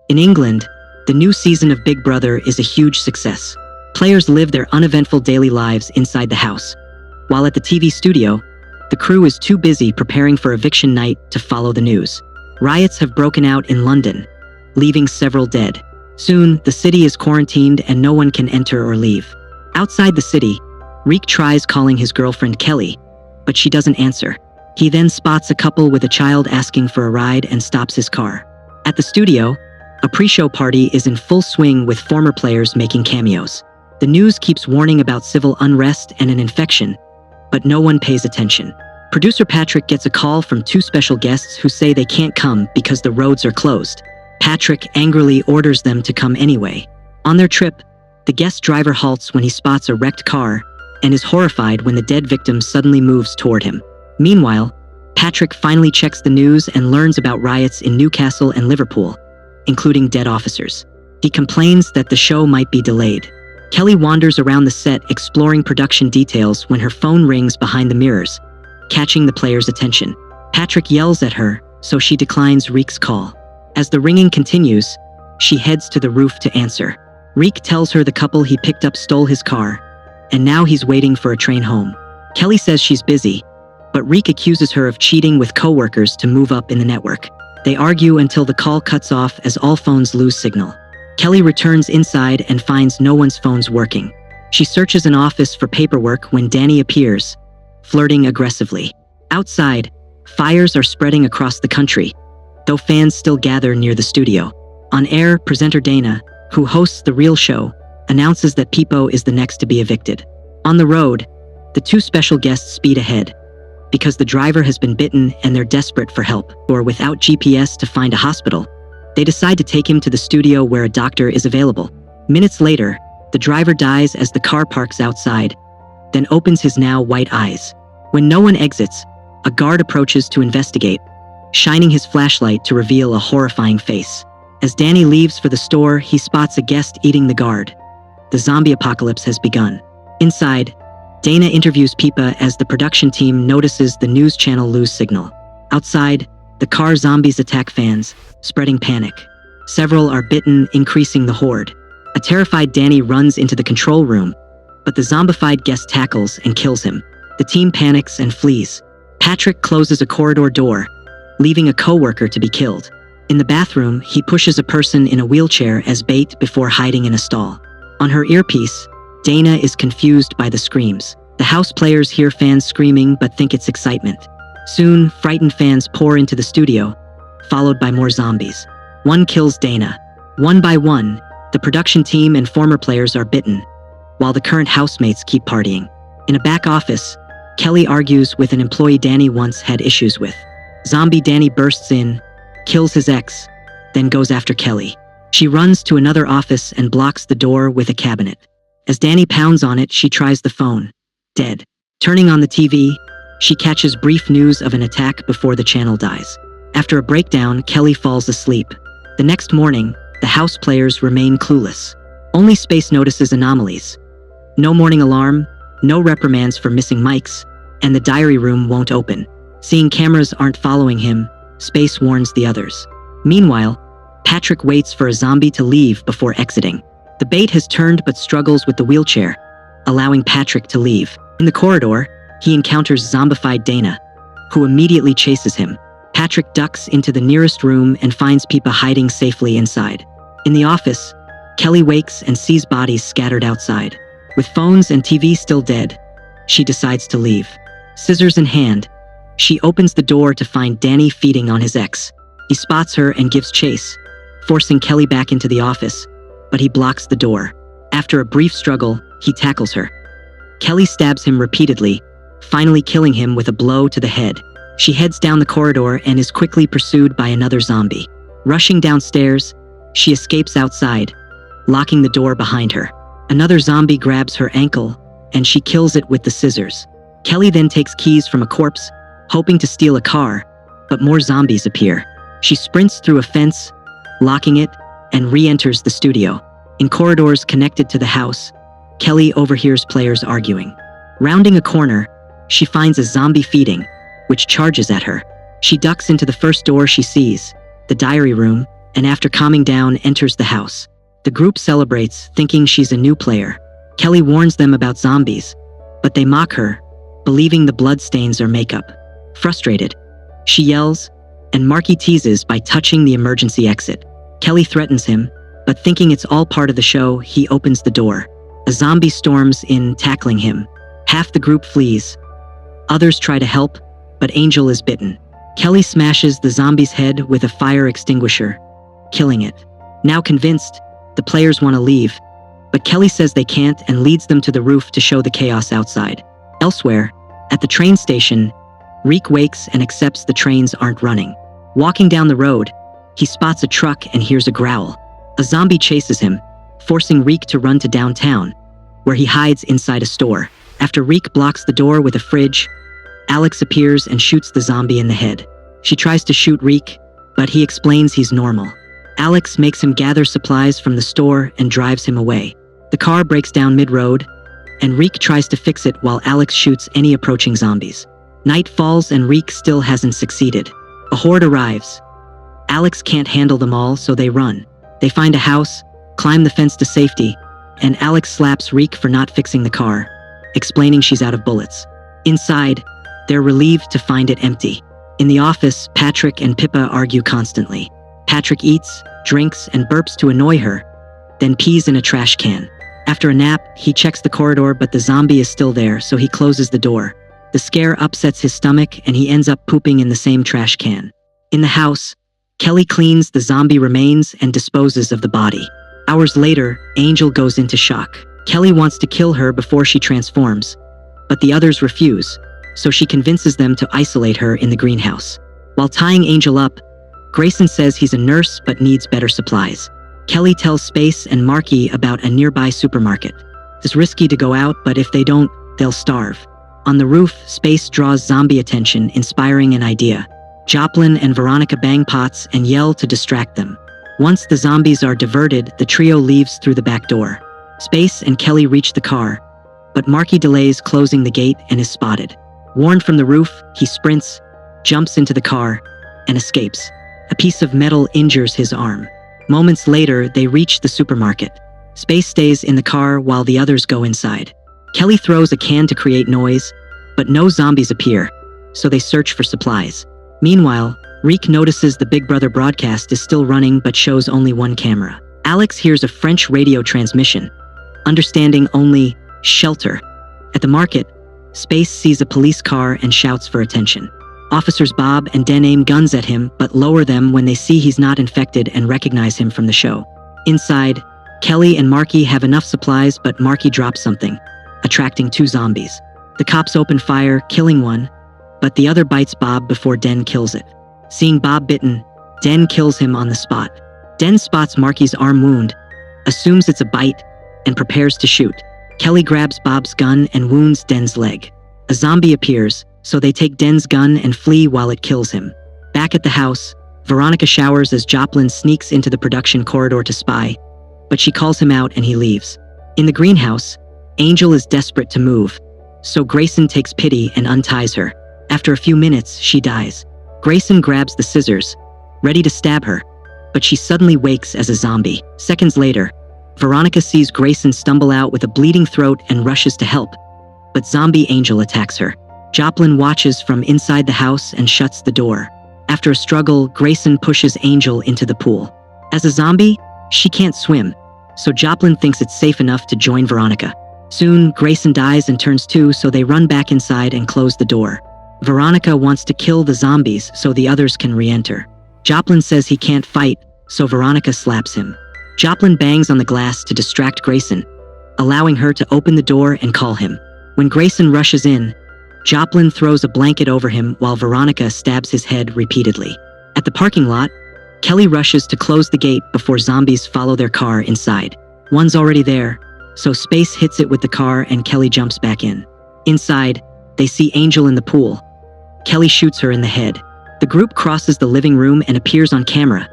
In England, the new season of Big Brother is a huge success. Players live their uneventful daily lives inside the house, while at the TV studio, the crew is too busy preparing for eviction night to follow the news. Riots have broken out in London, leaving several dead. Soon, the city is quarantined and no one can enter or leave. Outside the city, Reek tries calling his girlfriend Kelly, but she doesn't answer. He then spots a couple with a child asking for a ride and stops his car. At the studio, a pre-show party is in full swing with former players making cameos. The news keeps warning about civil unrest and an infection, but no one pays attention. Producer Patrick gets a call from two special guests who say they can't come because the roads are closed. Patrick angrily orders them to come anyway. On their trip, the guest driver halts when he spots a wrecked car and is horrified when the dead victim suddenly moves toward him. Meanwhile, Patrick finally checks the news and learns about riots in Newcastle and Liverpool, including dead officers. He complains that the show might be delayed. Kelly wanders around the set exploring production details when her phone rings behind the mirrors, catching the players' attention. Patrick yells at her, so she declines Reek's call. As the ringing continues, she heads to the roof to answer. Reek tells her the couple he picked up stole his car, and now he's waiting for a train home. Kelly says she's busy, but Reek accuses her of cheating with coworkers to move up in the network. They argue until the call cuts off as all phones lose signal. Kelly returns inside and finds no one's phones working. She searches an office for paperwork when Danny appears, flirting aggressively. Outside, fires are spreading across the country, though fans still gather near the studio. On air, presenter Dana, who hosts The Real Show, announces that Pippo is the next to be evicted. On the road, the two special guests speed ahead, because the driver has been bitten and they're desperate for help. Or without GPS to find a hospital, they decide to take him to the studio where a doctor is available. Minutes later, the driver dies as the car parks outside, then opens his now white eyes. When no one exits, a guard approaches to investigate, shining his flashlight to reveal a horrifying face. As Danny leaves for the store, he spots a guest eating the guard. The zombie apocalypse has begun. Inside, Dana interviews Pippa as the production team notices the news channel lose signal. Outside, the car zombies attack fans, spreading panic. Several are bitten, increasing the horde. A terrified Danny runs into the control room, but the zombified guest tackles and kills him. The team panics and flees. Patrick closes a corridor door, leaving a coworker to be killed. In the bathroom, he pushes a person in a wheelchair as bait before hiding in a stall. On her earpiece, Dana is confused by the screams. The house players hear fans screaming but think it's excitement. Soon, frightened fans pour into the studio, followed by more zombies. One kills Dana. One by one, the production team and former players are bitten, while the current housemates keep partying. In a back office, Kelly argues with an employee Danny once had issues with. Zombie Danny bursts in, kills his ex, then goes after Kelly. She runs to another office and blocks the door with a cabinet. As Danny pounds on it, she tries the phone. Dead. Turning on the TV, she catches brief news of an attack before the channel dies. After a breakdown, Kelly falls asleep. The next morning, the house players remain clueless. Only Space notices anomalies. No morning alarm, no reprimands for missing mics, and the diary room won't open. Seeing cameras aren't following him, Space warns the others. Meanwhile, Patrick waits for a zombie to leave before exiting. The bait has turned but struggles with the wheelchair, allowing Patrick to leave. In the corridor, he encounters zombified Dana, who immediately chases him. Patrick ducks into the nearest room and finds Pippa hiding safely inside. In the office, Kelly wakes and sees bodies scattered outside. With phones and TV still dead, she decides to leave. Scissors in hand, she opens the door to find Danny feeding on his ex. He spots her and gives chase, forcing Kelly back into the office, but he blocks the door. After a brief struggle, he tackles her. Kelly stabs him repeatedly, finally killing him with a blow to the head. She heads down the corridor and is quickly pursued by another zombie. Rushing downstairs, she escapes outside, locking the door behind her. Another zombie grabs her ankle, and she kills it with the scissors. Kelly then takes keys from a corpse, hoping to steal a car, but more zombies appear. She sprints through a fence, locking it, and re-enters the studio. In corridors connected to the house, Kelly overhears players arguing. Rounding a corner, she finds a zombie feeding, which charges at her. She ducks into the first door she sees, the diary room, and after calming down, enters the house. The group celebrates, thinking she's a new player. Kelly warns them about zombies, but they mock her, believing the bloodstains are makeup. Frustrated, she yells, and Marky teases by touching the emergency exit. Kelly threatens him, but thinking it's all part of the show, he opens the door. A zombie storms in, tackling him. Half the group flees. Others try to help, but Angel is bitten. Kelly smashes the zombie's head with a fire extinguisher, killing it. Now convinced, the players want to leave, but Kelly says they can't and leads them to the roof to show the chaos outside. Elsewhere, at the train station, Reek wakes and accepts the trains aren't running. Walking down the road, he spots a truck and hears a growl. A zombie chases him, forcing Reek to run to downtown, where he hides inside a store. After Reek blocks the door with a fridge, Alex appears and shoots the zombie in the head. She tries to shoot Reek, but he explains he's normal. Alex makes him gather supplies from the store and drives him away. The car breaks down mid-road, and Reek tries to fix it while Alex shoots any approaching zombies. Night falls and Reek still hasn't succeeded. A horde arrives. Alex can't handle them all, so they run. They find a house, climb the fence to safety, and Alex slaps Reek for not fixing the car, explaining she's out of bullets. Inside, they're relieved to find it empty. In the office, Patrick and Pippa argue constantly. Patrick eats, drinks, and burps to annoy her, then pees in a trash can. After a nap, he checks the corridor, but the zombie is still there, so he closes the door. The scare upsets his stomach, and he ends up pooping in the same trash can. In the house, Kelly cleans the zombie remains and disposes of the body. Hours later, Angel goes into shock. Kelly wants to kill her before she transforms, but the others refuse, so she convinces them to isolate her in the greenhouse. While tying Angel up, Grayson says he's a nurse but needs better supplies. Kelly tells Space and Marky about a nearby supermarket. It's risky to go out, but if they don't, they'll starve. On the roof, Space draws zombie attention, inspiring an idea. Joplin and Veronica bang pots and yell to distract them. Once the zombies are diverted, the trio leaves through the back door. Space and Kelly reach the car, but Marky delays closing the gate and is spotted. Warned from the roof, he sprints, jumps into the car, and escapes. A piece of metal injures his arm. Moments later, they reach the supermarket. Space stays in the car while the others go inside. Kelly throws a can to create noise, but no zombies appear, so they search for supplies. Meanwhile, Reek notices the Big Brother broadcast is still running but shows only one camera. Alex hears a French radio transmission, understanding only "shelter." At the market, Space sees a police car and shouts for attention. Officers Bob and Den aim guns at him but lower them when they see he's not infected and recognize him from the show. Inside, Kelly and Marky have enough supplies, but Marky drops something, attracting two zombies. The cops open fire, killing one, but the other bites Bob before Den kills it. Seeing Bob bitten, Den kills him on the spot. Den spots Marky's arm wound, assumes it's a bite, and prepares to shoot. Kelly grabs Bob's gun and wounds Den's leg. A zombie appears, so they take Den's gun and flee while it kills him. Back at the house, Veronica showers as Joplin sneaks into the production corridor to spy, but she calls him out and he leaves. In the greenhouse, Angel is desperate to move, so Grayson takes pity and unties her. After a few minutes, she dies. Grayson grabs the scissors, ready to stab her, but she suddenly wakes as a zombie. Seconds later, Veronica sees Grayson stumble out with a bleeding throat and rushes to help, but zombie Angel attacks her. Joplin watches from inside the house and shuts the door. After a struggle, Grayson pushes Angel into the pool. As a zombie, she can't swim, so Joplin thinks it's safe enough to join Veronica. Soon, Grayson dies and turns 2, so they run back inside and close the door. Veronica wants to kill the zombies so the others can re-enter. Joplin says he can't fight, so Veronica slaps him. Joplin bangs on the glass to distract Grayson, allowing her to open the door and call him. When Grayson rushes in, Joplin throws a blanket over him while Veronica stabs his head repeatedly. At the parking lot, Kelly rushes to close the gate before zombies follow their car inside. One's already there, so Space hits it with the car and Kelly jumps back in. Inside, they see Angel in the pool. Kelly shoots her in the head. The group crosses the living room and appears on camera,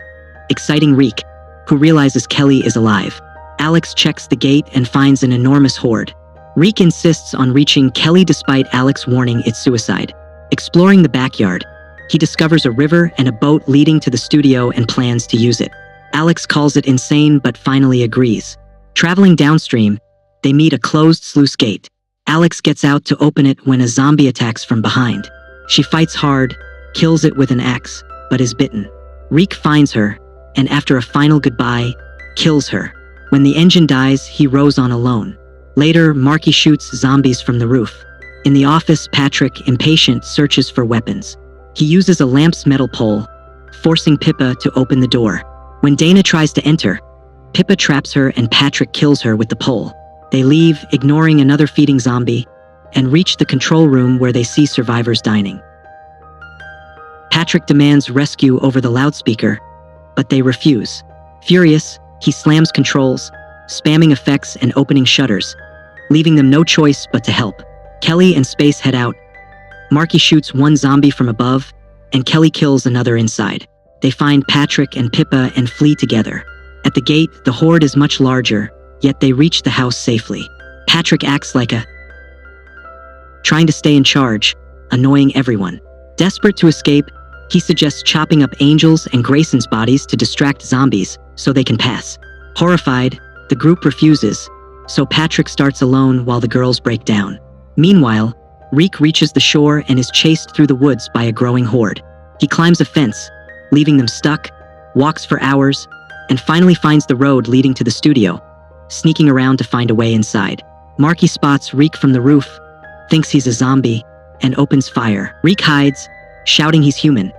exciting Reek, who realizes Kelly is alive. Alex checks the gate and finds an enormous horde. Reek insists on reaching Kelly despite Alex warning it's suicide. Exploring the backyard, he discovers a river and a boat leading to the studio and plans to use it. Alex calls it insane but finally agrees. Traveling downstream, they meet a closed sluice gate. Alex gets out to open it when a zombie attacks from behind. She fights hard, kills it with an axe, but is bitten. Reek finds her, and after a final goodbye, kills her. When the engine dies, he rows on alone. Later, Marky shoots zombies from the roof. In the office, Patrick, impatient, searches for weapons. He uses a lamp's metal pole, forcing Pippa to open the door. When Dana tries to enter, Pippa traps her and Patrick kills her with the pole. They leave, ignoring another feeding zombie, and reach the control room where they see survivors dining. Patrick demands rescue over the loudspeaker, but they refuse. Furious, he slams controls, spamming effects and opening shutters, leaving them no choice but to help. Kelly and Space head out. Marky shoots one zombie from above, and Kelly kills another inside. They find Patrick and Pippa and flee together. At the gate, the horde is much larger, yet they reach the house safely. Patrick acts like trying to stay in charge, annoying everyone. Desperate to escape, he suggests chopping up Angel's and Grayson's bodies to distract zombies so they can pass. Horrified, the group refuses, so Patrick starts alone while the girls break down. Meanwhile, Reek reaches the shore and is chased through the woods by a growing horde. He climbs a fence, leaving them stuck, walks for hours, and finally finds the road leading to the studio, sneaking around to find a way inside. Marky spots Reek from the roof, thinks he's a zombie, and opens fire. Reek hides, shouting he's human,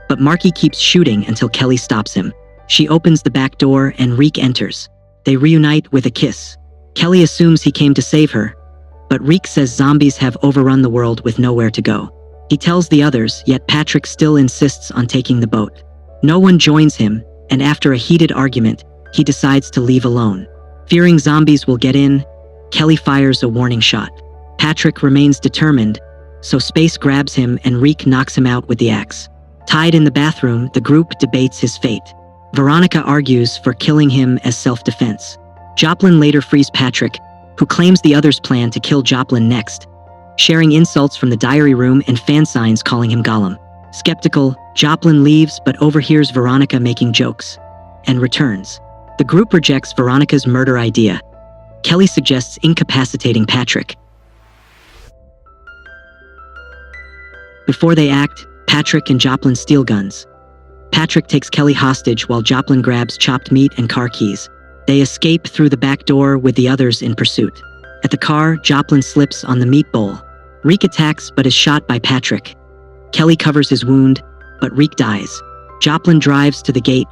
but Marky keeps shooting until Kelly stops him. She opens the back door and Reek enters. They reunite with a kiss. Kelly assumes he came to save her, but Reek says zombies have overrun the world with nowhere to go. He tells the others, yet Patrick still insists on taking the boat. No one joins him, and after a heated argument, he decides to leave alone. Fearing zombies will get in, Kelly fires a warning shot. Patrick remains determined, so Space grabs him and Reek knocks him out with the axe. Tied in the bathroom, the group debates his fate. Veronica argues for killing him as self-defense. Joplin later frees Patrick, who claims the others plan to kill Joplin next, sharing insults from the diary room and fan signs calling him Gollum. Skeptical, Joplin leaves but overhears Veronica making jokes, and returns. The group rejects Veronica's murder idea. Kelly suggests incapacitating Patrick. Before they act, Patrick and Joplin steal guns. Patrick takes Kelly hostage while Joplin grabs chopped meat and car keys. They escape through the back door with the others in pursuit. At the car, Joplin slips on the meat bowl. Reek attacks but is shot by Patrick. Kelly covers his wound, but Reek dies. Joplin drives to the gate,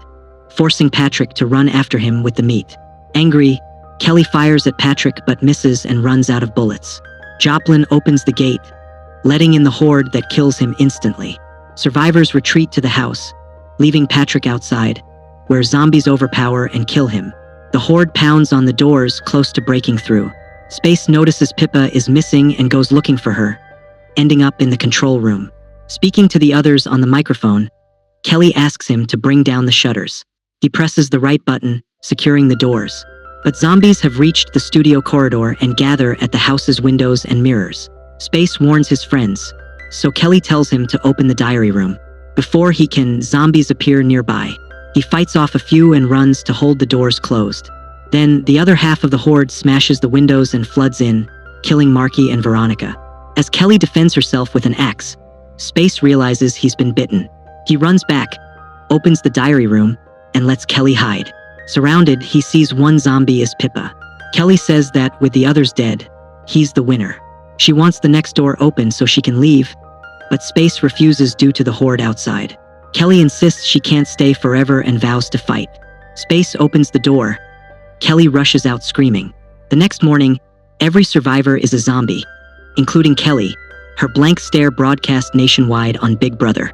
forcing Patrick to run after him with the meat. Angry, Kelly fires at Patrick but misses and runs out of bullets. Joplin opens the gate, letting in the horde that kills him instantly. Survivors retreat to the house, leaving Patrick outside, where zombies overpower and kill him. The horde pounds on the doors close to breaking through. Space notices Pippa is missing and goes looking for her, ending up in the control room. Speaking to the others on the microphone, Kelly asks him to bring down the shutters. He presses the right button, securing the doors. But zombies have reached the studio corridor and gather at the house's windows and mirrors. Space warns his friends, so Kelly tells him to open the diary room. Before he can, zombies appear nearby. He fights off a few and runs to hold the doors closed. Then, the other half of the horde smashes the windows and floods in, killing Marky and Veronica. As Kelly defends herself with an axe, Space realizes he's been bitten. He runs back, opens the diary room, and lets Kelly hide. Surrounded, he sees one zombie is Pippa. Kelly says that, with the others dead, he's the winner. She wants the next door open so she can leave, but Space refuses due to the horde outside. Kelly insists she can't stay forever and vows to fight. Space opens the door. Kelly rushes out screaming. The next morning, every survivor is a zombie, including Kelly. Her blank stare broadcast nationwide on Big Brother.